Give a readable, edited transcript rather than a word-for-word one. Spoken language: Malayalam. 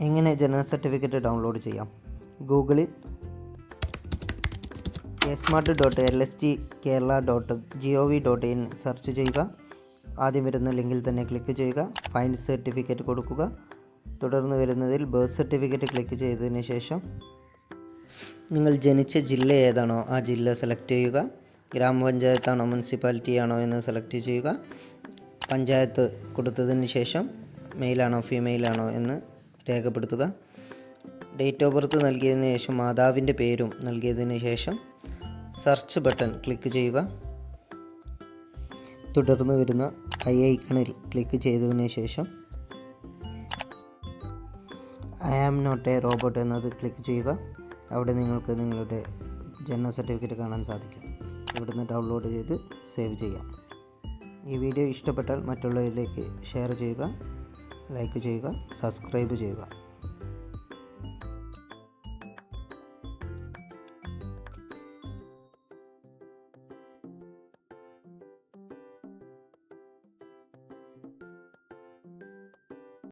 എങ്ങനെ ജനന സർട്ടിഫിക്കറ്റ് ഡൗൺലോഡ് ചെയ്യാം? ഗൂഗിളിൽ smart.lstkerala.gov.in സെർച്ച് ചെയ്യുക. ആദ്യം വരുന്ന ലിങ്കിൽ തന്നെ ക്ലിക്ക് ചെയ്യുക. ഫൈൻഡ് സർട്ടിഫിക്കറ്റ് കൊടുക്കുക. തുടർന്ന് വരുന്നതിൽ ബർത്ത് സർട്ടിഫിക്കറ്റ് ക്ലിക്ക് ചെയ്തതിന് ശേഷം നിങ്ങൾ ജനിച്ച ജില്ല ഏതാണോ ആ ജില്ല സെലക്ട് ചെയ്യുക. ഗ്രാമപഞ്ചായത്താണോ മുനിസിപ്പാലിറ്റി ആണോ എന്ന് സെലക്ട് ചെയ്യുക. പഞ്ചായത്ത് കൊടുത്തതിന് ശേഷം മെയിലാണോ ഫീമെയിലാണോ എന്ന് രേഖപ്പെടുത്തുക. ഡേറ്റ് ഓഫ് ബർത്ത് നൽകിയതിന് ശേഷം മാതാവിൻ്റെ പേരും നൽകിയതിന് ശേഷം സെർച്ച് ബട്ടൺ ക്ലിക്ക് ചെയ്യുക. തുടർന്ന് വരുന്ന ഐക്കണിൽ ക്ലിക്ക് ചെയ്തതിന് ശേഷം I am not a robot എന്നത് ക്ലിക്ക് ചെയ്യുക. അവിടെ നിങ്ങൾക്ക് നിങ്ങളുടെ ജനന സർട്ടിഫിക്കറ്റ് കാണാൻ സാധിക്കും. ഇവിടുന്ന് ഡൗൺലോഡ് ചെയ്ത് സേവ് ചെയ്യാം. ഈ വീഡിയോ ഇഷ്ടപ്പെട്ടാൽ മറ്റുള്ളവരിലേക്ക് ഷെയർ ചെയ്യുക, ലൈക്ക് ചെയ്യുക, സബ്സ്ക്രൈബ് ചെയ്യുക.